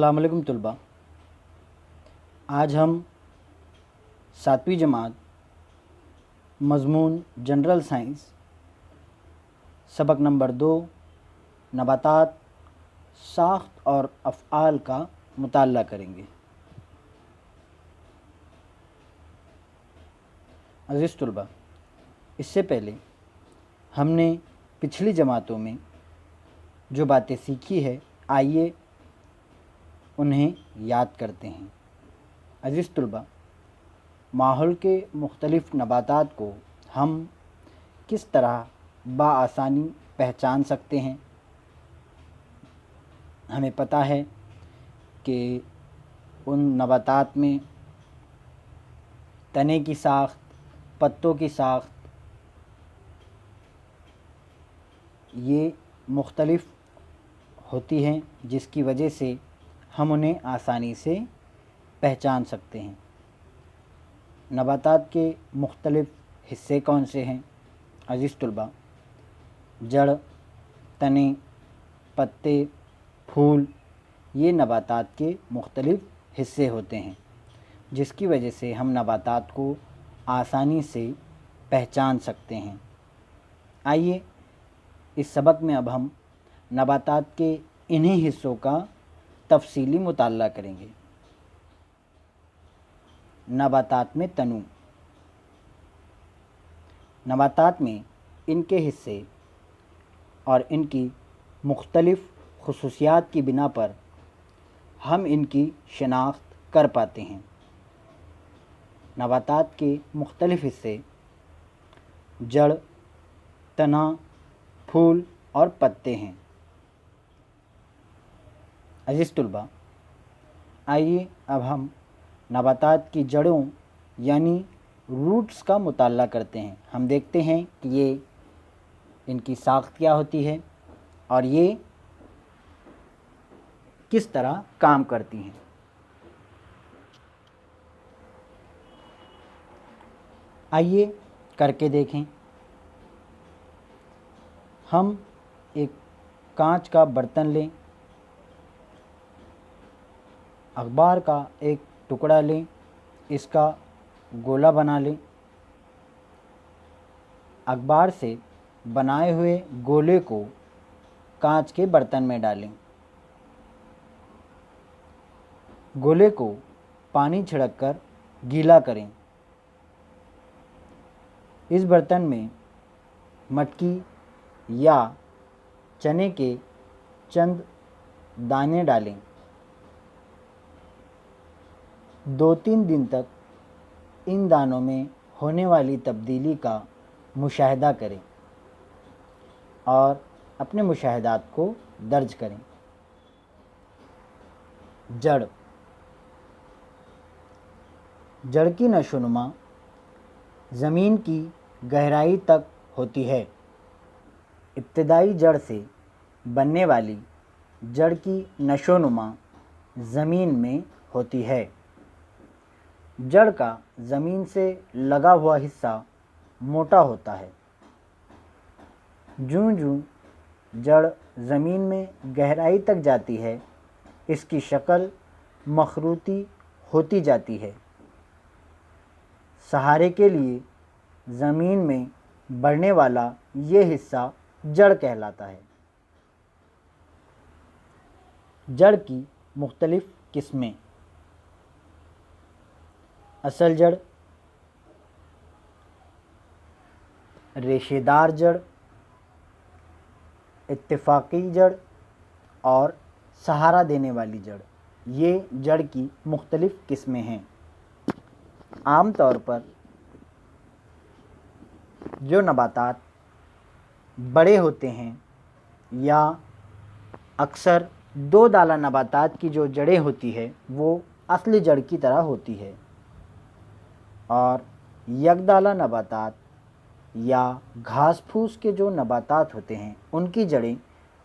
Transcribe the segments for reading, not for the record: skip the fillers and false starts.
अस्सलाम वालेकुम तलबा। आज हम 7वीं जमात मज़मून जनरल साइंस सबक नंबर 2 नबातात साख्त और अफ़आल का मुताल्ला करेंगे। अज़ीज़ तलबा, इससे पहले हमने पिछली जमातों में जो बातें सीखी है, आइए उन्हें याद करते हैं। अज़ीज़ तलबा, माहौल के मुख्तलिफ़ नबातात को हम किस तरह बआसानी पहचान सकते हैं। हमें पता है कि उन नबातात में तने की साख्त, पत्तों की साख्त ये मुख्तलिफ़ होती हैं, जिसकी वजह से हम उन्हें आसानी से पहचान सकते हैं। नबातात के मुख्तलिफ़ हिस्से कौन से हैं? अज़ीज़ तलबा, जड़, तने, पत्ते, फूल ये नबातात के मुख्तलिफ़ हिस्से होते हैं, जिसकी वजह से हम नबातात को आसानी से पहचान सकते हैं। आइए इस सबक में अब हम नबातात के इन्हीं हिस्सों का तफसीली मुताल्ला करेंगे। नबातात में तनु। नबातात में इनके हिस्से और इनकी मुख्तलिफ़ खुसूसियात की बिना पर हम इनकी शनाख्त कर पाते हैं। नबातात के मुख्तलिफ़ हिस्से जड़, तना, फूल और पत्ते हैं। अज़ीज़ तलबा, आइए अब हम नबातात की जड़ों यानी रूट्स का मुताल्ला करते हैं। हम देखते हैं कि ये इनकी साख्त क्या होती है और ये किस तरह काम करती हैं। आइए करके देखें। हम एक कांच का बर्तन लें, अखबार का एक टुकड़ा लें, इसका गोला बना लें। अखबार से बनाए हुए गोले को कांच के बर्तन में डालें। गोले को पानी छिड़ककर गीला करें। इस बर्तन में मटकी या चने के चंद दाने डालें। 2-3 दिन तक इन दानों में होने वाली तब्दीली का मुशाहिदा करें और अपने मुशाहिदात को दर्ज करें। जड़। जड़ की नशोनुमा ज़मीन की गहराई तक होती है। इब्तदाई जड़ से बनने वाली जड़ की नशोनुमा ज़मीन में होती है। जड़ का ज़मीन से लगा हुआ हिस्सा मोटा होता है। जूं-जूं जड़ ज़मीन में गहराई तक जाती है, इसकी शक्ल मखरूती होती जाती है। सहारे के लिए ज़मीन में बढ़ने वाला ये हिस्सा जड़ कहलाता है। जड़ की मुख्तलिफ़ किस्में। असल जड़, रेशेदार जड़, इत्तेफाकी जड़ और सहारा देने वाली जड़, ये जड़ की मुख्तलिफ़ किस्में हैं। आम तौर पर जो नबातात बड़े होते हैं या अक्सर 2 दाला नबातात की जो जड़ें होती है वो असली जड़ की तरह होती है, और यकदाला नबातात या घास फूस के जो नबातात होते हैं उनकी जड़ें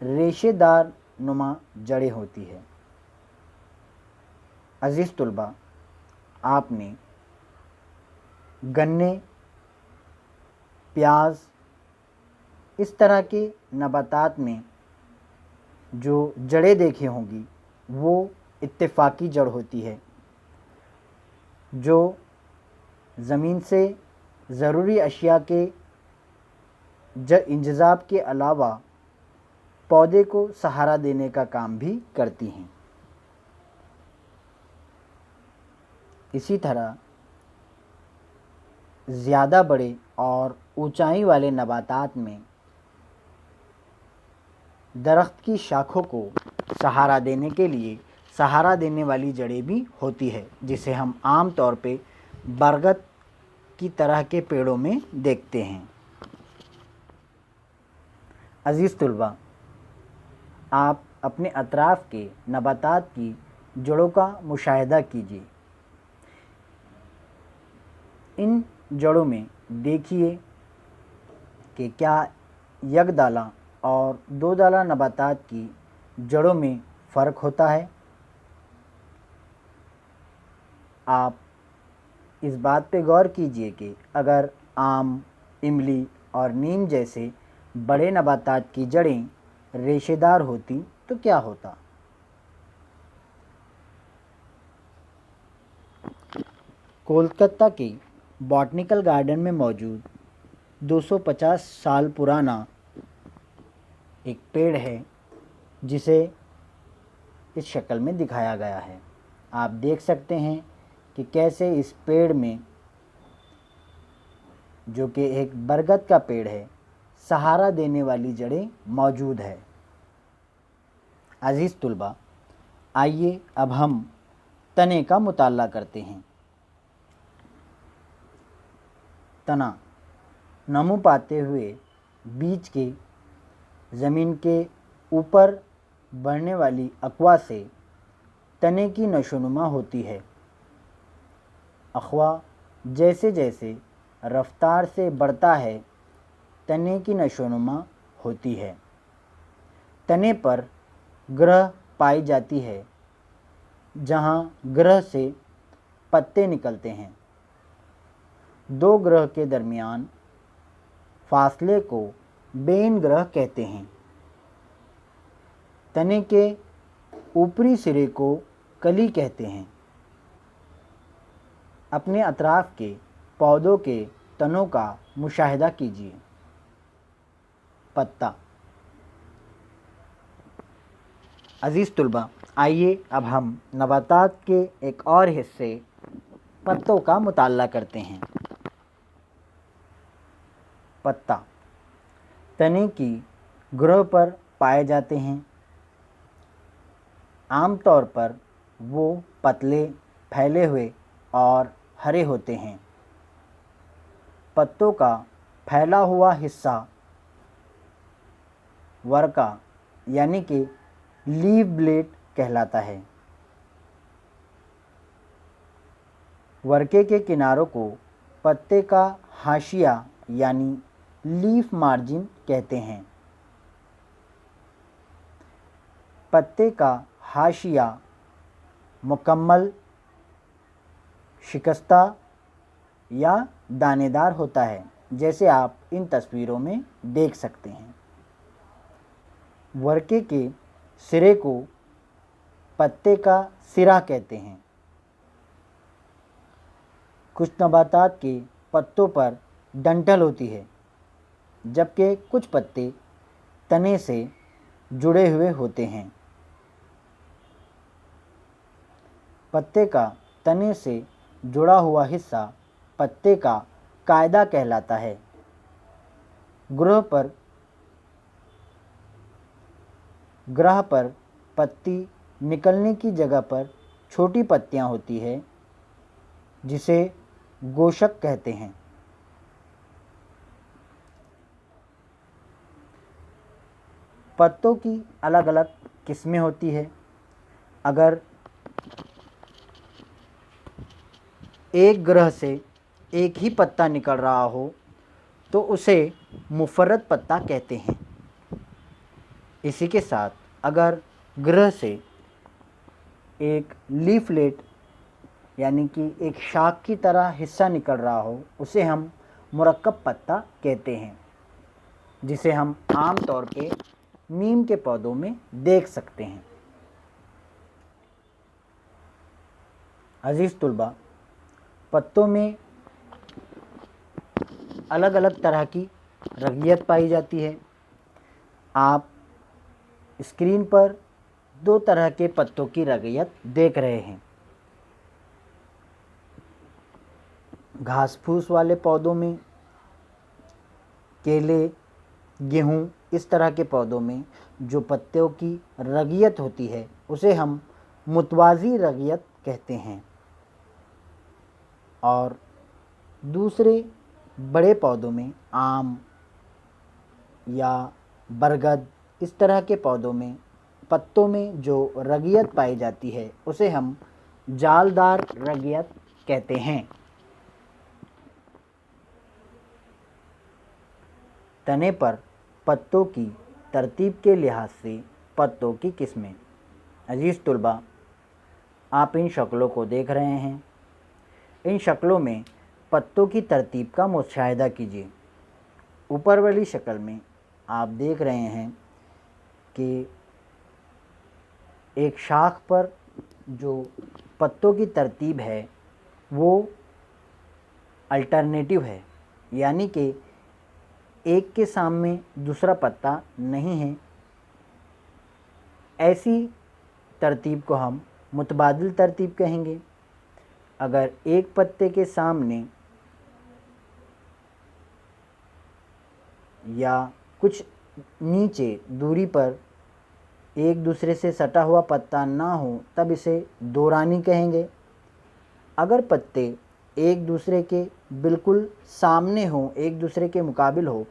रेशेदार नुमा जड़ें होती है। अज़ीज़ तलबा, आपने गन्ने, प्याज इस तरह के नबातात में जो जड़ें देखी होंगी वो इत्तेफाकी जड़ होती है जो ज़मीन से ज़रूरी अशिया के इंतज़ाम के अलावा पौधे को सहारा देने का काम भी करती हैं। इसी तरह ज़्यादा बड़े और ऊंचाई वाले नबातात में दरख्त की शाखों को सहारा देने के लिए सहारा देने वाली जड़ें भी होती है, जिसे हम आम तौर पे बरगद की तरह के पेड़ों में देखते हैं। अज़ीज़ तुलबा, आप अपने अतराफ़ के नबातात की जड़ों का मुशाहिदा कीजिए। इन जड़ों में देखिए कि क्या यकदाला और दो दाला नबातात की जड़ों में फ़र्क होता है। आप इस बात पे गौर कीजिए कि अगर आम, इमली और नीम जैसे बड़े नबातात की जड़ें रेशेदार होती तो क्या होता। कोलकाता के बॉटनिकल गार्डन में मौजूद 250 साल पुराना एक पेड़ है जिसे इस शक्ल में दिखाया गया है। आप देख सकते हैं कि कैसे इस पेड़ में, जो कि एक बरगद का पेड़ है, सहारा देने वाली जड़ें मौजूद है। अज़ीज़ तुलबा, आइए अब हम तने का मुताला करते हैं। तना नमू पाते हुए बीज के ज़मीन के ऊपर बढ़ने वाली अक़वा से तने की नशोनुमा होती है। अक़वा जैसे जैसे रफ्तार से बढ़ता है, तने की नशोनुमा होती है। तने पर ग्रह पाई जाती है, जहाँ ग्रह से पत्ते निकलते हैं। दो ग्रह के दरमियान फासले को बेन ग्रह कहते हैं। तने के ऊपरी सिरे को कली कहते हैं। अपने अतराफ़ के पौधों के तनों का मुशाहिदा कीजिए। पत्ता। अज़ीज़ तुलबा, आइए अब हम नबातात के एक और हिस्से पत्तों का मुताला करते हैं। पत्ता तने की ग्रह पर पाए जाते हैं। आमतौर पर वो पतले, फैले हुए और हरे होते हैं। पत्तों का फैला हुआ हिस्सा वर्का यानी कि लीफ ब्लेड कहलाता है। वर्के के किनारों को पत्ते का हाशिया यानी लीफ मार्जिन कहते हैं। पत्ते का हाशिया मुकम्मल, शिकस्ता या दानेदार होता है, जैसे आप इन तस्वीरों में देख सकते हैं। वर्के के सिरे को पत्ते का सिरा कहते हैं। कुछ नबातात के पत्तों पर डंठल होती है, जबकि कुछ पत्ते तने से जुड़े हुए होते हैं। पत्ते का तने से जुड़ा हुआ हिस्सा पत्ते का कायदा कहलाता है। ग्रह पर पत्ती निकलने की जगह पर छोटी पत्तियां होती है, जिसे गोशक कहते हैं। पत्तों की अलग अलग किस्में होती है। अगर एक ग्रह से एक ही पत्ता निकल रहा हो तो उसे मुफर्रद पत्ता कहते हैं। इसी के साथ अगर ग्रह से एक लीफलेट यानी कि एक शाख की तरह हिस्सा निकल रहा हो, उसे हम मुरक्कब पत्ता कहते हैं, जिसे हम आम तौर पे नीम के पौधों में देख सकते हैं। अजीज़ तुलबा, पत्तों में अलग अलग तरह की रंगियत पाई जाती है। आप स्क्रीन पर दो तरह के पत्तों की रंगियत देख रहे हैं। घास फूस वाले पौधों में, केले, गेहूँ, इस तरह के पौधों में जो पत्तों की रंगियत होती है उसे हम मुतवाज़ी रंगियत कहते हैं। और दूसरे बड़े पौधों में, आम या बरगद, इस तरह के पौधों में पत्तों में जो रंगियत पाई जाती है उसे हम जालदार रंगियत कहते हैं। तने पर पत्तों की तरतीब के लिहाज से पत्तों की किस्में। अजीज़ तुलबा, आप इन शक्लों को देख रहे हैं। इन शक्लों में पत्तों की तरतीब का मुशाहिदा कीजिए। ऊपर वाली शक्ल में आप देख रहे हैं कि एक शाख पर जो पत्तों की तरतीब है वो अल्टरनेटिव है, यानी कि एक के सामने दूसरा पत्ता नहीं है। ऐसी तरतीब को हम मुतबादिल तरतीब कहेंगे। अगर एक पत्ते के सामने या कुछ नीचे दूरी पर एक दूसरे से सटा हुआ पत्ता ना हो तब इसे दौरानी कहेंगे। अगर पत्ते एक दूसरे के बिल्कुल सामने हो, एक दूसरे के मुकाबिल हो,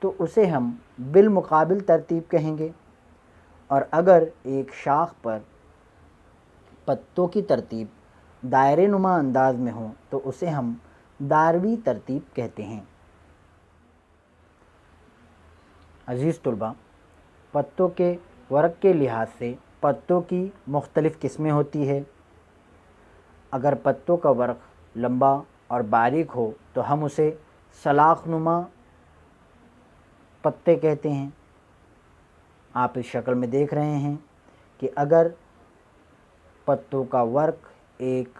तो उसे हम बिलमुकाबिल तरतीब कहेंगे। और अगर एक शाख पर पत्तों की तरतीब दायरे नुमा अंदाज में हो तो उसे हम दारवी तरतीब कहते हैं। अजीज़ तुलबा, पत्तों के वर्क के लिहाज से पत्तों की मुख्तलिफ़ किस्में होती है। अगर पत्तों का वर्क लंबा और बारीक हो तो हम उसे सलाख नुमा पत्ते कहते हैं। आप इस शक्ल में देख रहे हैं कि अगर पत्तों का वर्क एक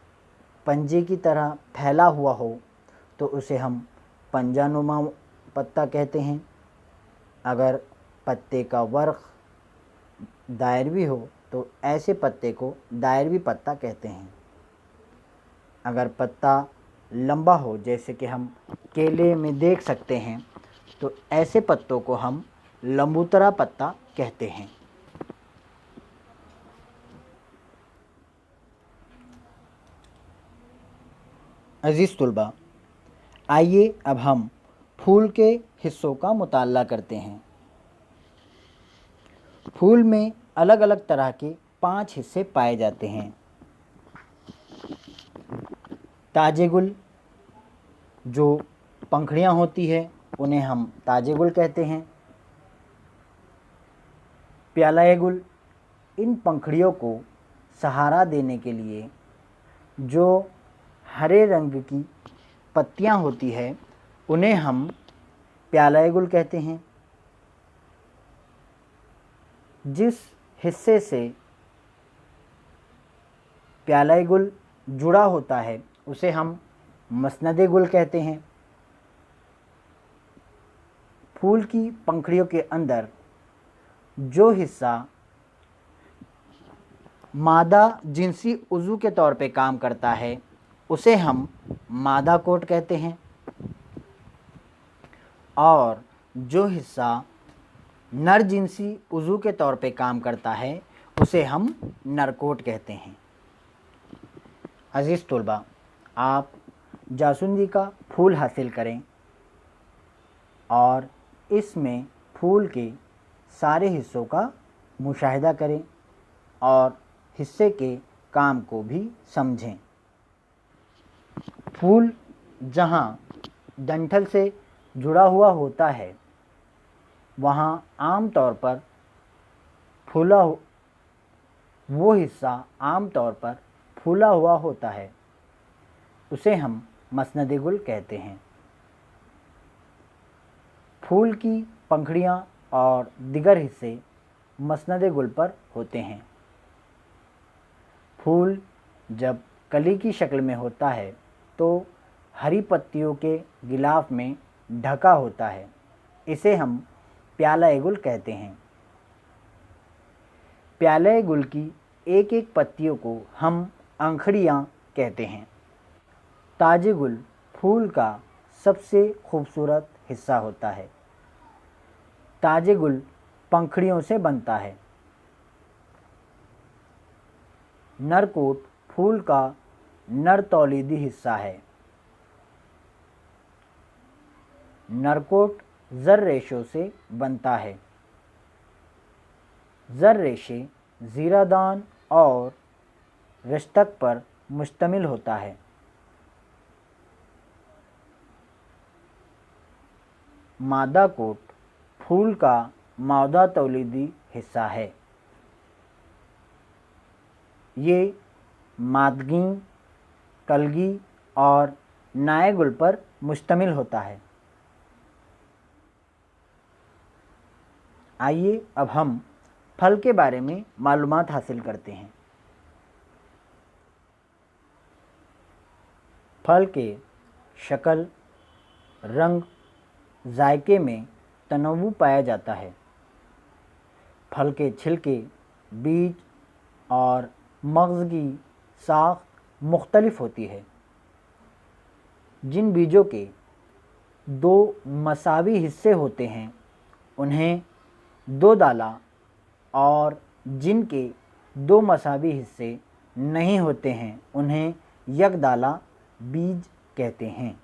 पंजे की तरह फैला हुआ हो तो उसे हम पंजानुमा पत्ता कहते हैं। अगर पत्ते का वर्क दायरवी हो तो ऐसे पत्ते को दायरवी पत्ता कहते हैं। अगर पत्ता लंबा हो, जैसे कि हम केले में देख सकते हैं, तो ऐसे पत्तों को हम लंबूतरा पत्ता कहते हैं। अजीज़ तुलबा, आइए अब हम फूल के हिस्सों का मुताल्ला करते हैं। फूल में अलग अलग तरह के 5 हिस्से पाए जाते हैं। ताजे गुल, जो पंखड़ियाँ होती है उन्हें हम ताजे गुल कहते हैं। प्यालाए गुल, इन पंखड़ियों को सहारा देने के लिए जो हरे रंग की पत्तियाँ होती है उन्हें हम प्यालाए गुल कहते हैं। जिस हिस्से से प्यालाए गुल जुड़ा होता है उसे हम मसनदे गुल कहते हैं। फूल की पंखड़ियों के अंदर जो हिस्सा मादा जिनसी उज़ू के तौर पे काम करता है उसे हम मादा कोट कहते हैं, और जो हिस्सा नर जिनसी उज़ू के तौर पे काम करता है उसे हम नरकोट कहते हैं। अजीज़ तुलबा, आप जासुंदी का फूल हासिल करें और इसमें फूल के सारे हिस्सों का मुशाहिदा करें और हिस्से के काम को भी समझें। फूल जहाँ डंठल से जुड़ा हुआ होता है वहाँ आम तौर पर वो हिस्सा आम तौर पर फूला हुआ होता है, उसे हम मसनदे गुल कहते हैं। फूल की पंखड़ियाँ और दिगर हिस्से मसनदे गुल पर होते हैं। फूल जब कली की शक्ल में होता है तो हरी पत्तियों के गिलाफ में ढका होता है। इसे हम प्याला गुल कहते हैं। प्याला गुल की एक एक पत्तियों को हम अंखड़ियाँ कहते हैं। ताजे गुल फूल का सबसे खूबसूरत हिस्सा होता है। ताजे गुल पंखड़ियों से बनता है। नरकोट फूल का नर तौलीदी हिस्सा है। नरकोट जर रेशों से बनता है। जर रेशे जीरादान और रिश्तक पर मुश्तमिल होता है। मादा कोट फूल का मादा तौलीदी हिस्सा है। ये मादगी, कलगी और नाए गुल पर मुश्तमिल होता है। आइए अब हम फल के बारे में मालूमात हासिल करते हैं। फल के शक्ल, रंग, जायके में तनव्वु पाया जाता है। फल के छिलके, बीज और मग़ज़ की साख्त मुख्तलिफ होती है। जिन बीजों के दो मसावी हिस्से होते हैं उन्हें दो दाला और जिनके दो मसावी हिस्से नहीं होते हैं उन्हें यकदाला बीज कहते हैं।